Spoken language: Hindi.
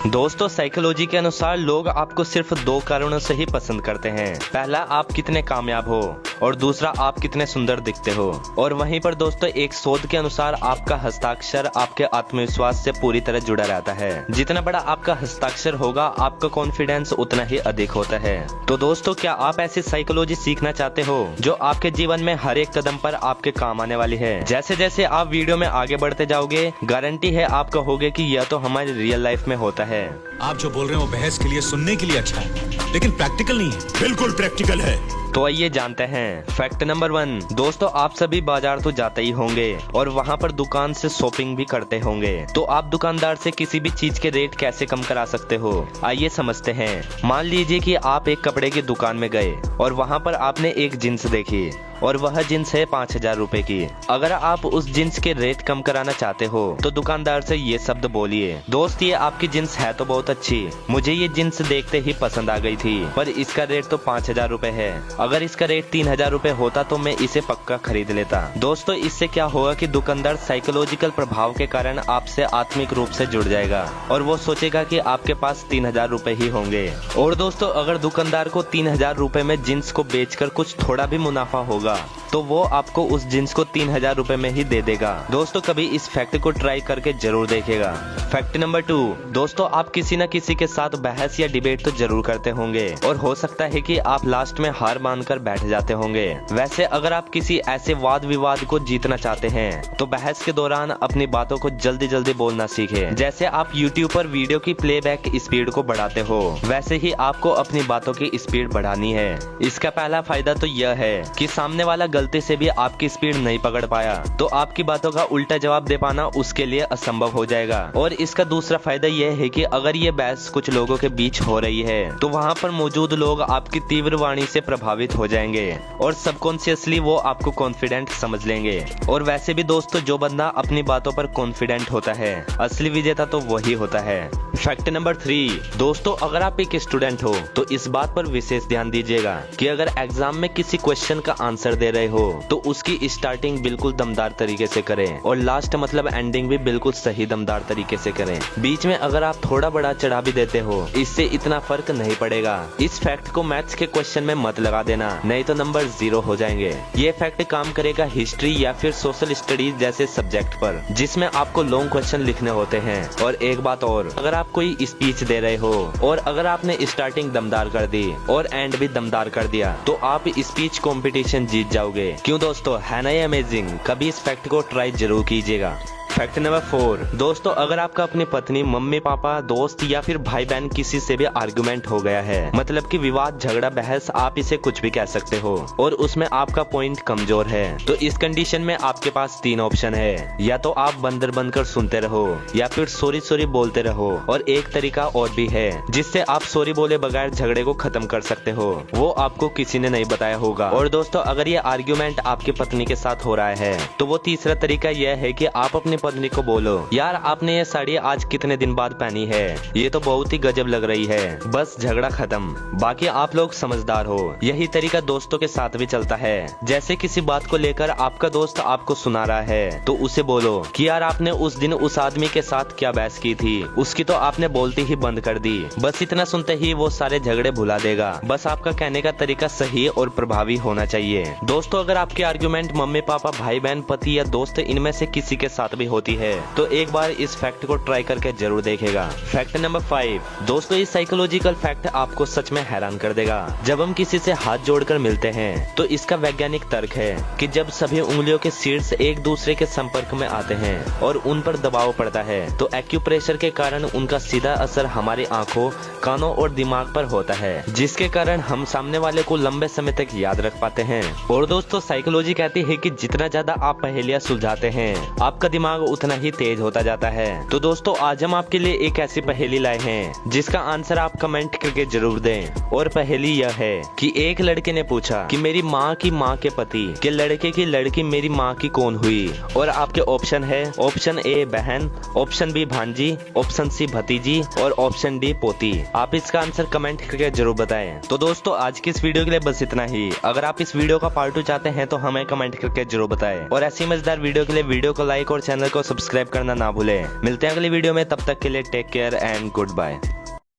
दोस्तों साइकोलॉजी के अनुसार लोग आपको सिर्फ दो कारणों से ही पसंद करते हैं। पहला, आप कितने कामयाब हो और दूसरा, आप कितने सुंदर दिखते हो। और वहीं पर दोस्तों एक शोध के अनुसार आपका हस्ताक्षर आपके आत्मविश्वास से पूरी तरह जुड़ा रहता है। जितना बड़ा आपका हस्ताक्षर होगा आपका कॉन्फिडेंस उतना ही अधिक होता है। तो दोस्तों क्या आप ऐसी साइकोलॉजी सीखना चाहते हो जो आपके जीवन में हर एक कदम पर आपके काम आने वाली है। जैसे जैसे आप वीडियो में आगे बढ़ते जाओगे गारंटी है आप कहोगे कि यह तो हमारी रियल लाइफ में होता है। आप जो बोल रहे हो बहस के लिए सुनने के लिए अच्छा है लेकिन प्रैक्टिकल नहीं है। बिल्कुल प्रैक्टिकल है। तो आइए जानते हैं फैक्ट नंबर 1। दोस्तों आप सभी बाजार तो जाते ही होंगे और वहाँ पर दुकान से शॉपिंग भी करते होंगे। तो आप दुकानदार से किसी भी चीज के रेट कैसे कम करा सकते हो, आइए समझते हैं। मान लीजिए कि आप एक कपड़े की दुकान में गए और वहाँ पर आपने एक जींस देखी और वह जींस है 5,000 रुपए की। अगर आप उस जींस के रेट कम कराना चाहते हो तो दुकानदार से ये शब्द बोलिए, दोस्त ये आपकी जींस है तो बहुत अच्छी, मुझे ये जींस देखते ही पसंद आ गई थी, पर इसका रेट तो 5,000 रुपए है। अगर इसका रेट 3,000 रुपए होता तो मैं इसे पक्का खरीद लेता। दोस्तों इससे क्या होगा कि दुकानदार साइकोलॉजिकल प्रभाव के कारण आपसे आत्मिक रूप से जुड़ जाएगा और वो सोचेगा कि आपके पास 3,000 रुपए ही होंगे। और दोस्तों अगर दुकानदार को 3,000 रुपए में जींस को बेचकर कुछ थोड़ा भी मुनाफा होगा तो वो आपको उस जींस को 3,000 रुपए में ही दे देगा। दोस्तों कभी इस फैक्ट को ट्राई करके जरूर देखिएगा। Fact number 2। दोस्तों आप किसी न किसी के साथ बहस या डिबेट तो जरूर करते होंगे और हो सकता है कि आप लास्ट में हार मानकर बैठ जाते होंगे। वैसे अगर आप किसी ऐसे वाद विवाद को जीतना चाहते हैं तो बहस के दौरान अपनी बातों को जल्दी जल्दी बोलना सीखें। जैसे आप YouTube पर वीडियो की प्लेबैक स्पीड को बढ़ाते हो वैसे ही आपको अपनी बातों की स्पीड बढ़ानी है। इसका पहला फायदा तो यह है कि सामने वाला गलती से भी आपकी स्पीड नहीं पकड़ पाया तो आपकी बातों का उल्टा जवाब दे पाना उसके लिए असंभव हो जाएगा। और इसका दूसरा फायदा यह है कि अगर ये बहस कुछ लोगों के बीच हो रही है तो वहाँ पर मौजूद लोग आपकी तीव्र वाणी से प्रभावित हो जाएंगे और सबकॉन्शियसली वो आपको कॉन्फिडेंट समझ लेंगे। और वैसे भी दोस्तों जो बंदा अपनी बातों पर कॉन्फिडेंट होता है असली विजेता तो वही होता है। Fact number 3। दोस्तों अगर आप एक स्टूडेंट हो तो इस बात पर विशेष ध्यान दीजिएगा कि अगर एग्जाम में किसी क्वेश्चन का आंसर दे रहे हो तो उसकी स्टार्टिंग बिल्कुल दमदार तरीके से करें और लास्ट मतलब एंडिंग भी बिल्कुल सही दमदार तरीके से करें। बीच में अगर आप थोड़ा बड़ा चढ़ा भी देते हो इससे इतना फर्क नहीं पड़ेगा। इस फैक्ट को मैथ्स के क्वेश्चन में मत लगा देना नहीं तो नंबर 0 हो जाएंगे। ये फैक्ट काम करेगा हिस्ट्री या फिर सोशल स्टडीज जैसे सब्जेक्ट पर जिसमें आपको लॉन्ग क्वेश्चन लिखने होते हैं। और एक बात और, अगर आप कोई स्पीच दे रहे हो और अगर आपने स्टार्टिंग दमदार कर दी और एंड भी दमदार कर दिया तो आप स्पीच कंपटीशन जीत जाओगे। क्यों दोस्तों, है ना ये अमेजिंग? कभी इस फैक्ट को ट्राई जरूर कीजिएगा। Fact number 4। दोस्तों अगर आपका अपनी पत्नी, मम्मी पापा, दोस्त या फिर भाई बहन किसी से भी आर्गुमेंट हो गया है, मतलब कि विवाद, झगड़ा, बहस, आप इसे कुछ भी कह सकते हो और उसमें आपका पॉइंट कमजोर है तो इस कंडीशन में आपके पास 3 ऑप्शन है। या तो आप बंदर बनकर सुनते रहो या फिर सॉरी सॉरी बोलते रहो और एक तरीका और भी है जिससे आप सॉरी बोले बगैर झगड़े को खत्म कर सकते हो, वो आपको किसी ने नहीं बताया होगा। और दोस्तों अगर ये आर्ग्यूमेंट आपकी पत्नी के साथ हो रहा है तो वो तीसरा तरीका यह है कि आप अपनी पत्नी को बोलो, यार आपने ये साड़ी आज कितने दिन बाद पहनी है, ये तो बहुत ही गजब लग रही है, बस झगड़ा खत्म। बाकी आप लोग समझदार हो। यही तरीका दोस्तों के साथ भी चलता है। जैसे किसी बात को लेकर आपका दोस्त आपको सुना रहा है तो उसे बोलो कि यार आपने उस दिन उस आदमी के साथ क्या बहस की थी, उसकी तो आपने बोलती ही बंद कर दी। बस इतना सुनते ही वो सारे झगड़े भुला देगा। बस आपका कहने का तरीका सही और प्रभावी होना चाहिए। दोस्तों अगर आपके आर्गुमेंट मम्मी पापा, भाई बहन, पति या दोस्त इनमें से किसी के साथ भी होती है तो एक बार इस फैक्ट को ट्राई करके जरूर देखेगा। Fact number 5। दोस्तों इस साइकोलॉजिकल फैक्ट आपको सच में हैरान कर देगा। जब हम किसी से हाथ जोड़कर मिलते हैं तो इसका वैज्ञानिक तर्क है कि जब सभी उंगलियों के शीर्ष एक दूसरे के संपर्क में आते हैं और उन पर दबाव पड़ता है तो एक्यूप्रेशर के कारण उनका सीधा असर हमारी आंखों, कानों और दिमाग पर होता है जिसके कारण हम सामने वाले को लंबे समय तक याद रख पाते हैं। और दोस्तों साइकोलॉजी कहती है कि जितना ज्यादा आप पहेलियां सुलझाते हैं आपका दिमाग उतना ही तेज होता जाता है। तो दोस्तों आज हम आपके लिए एक ऐसी पहेली लाए हैं जिसका आंसर आप कमेंट करके जरूर दें। और पहेली यह है कि एक लड़के ने पूछा कि मेरी माँ की माँ के पति के लड़के की लड़की मेरी माँ की कौन हुई। और आपके ऑप्शन है, ऑप्शन ए बहन, ऑप्शन बी भांजी, ऑप्शन सी भतीजी और ऑप्शन डी पोती। आप इसका आंसर कमेंट करके जरूर बताएं। तो दोस्तों आज की इस वीडियो के लिए बस इतना ही। अगर आप इस वीडियो का पार्ट 2 चाहते हैं तो हमें कमेंट करके जरूर बताएं। और ऐसी मजेदार वीडियो के लिए वीडियो को लाइक और चैनल को सब्सक्राइब करना ना भूलें। मिलते हैं अगली वीडियो में, तब तक के लिए take care and good bye.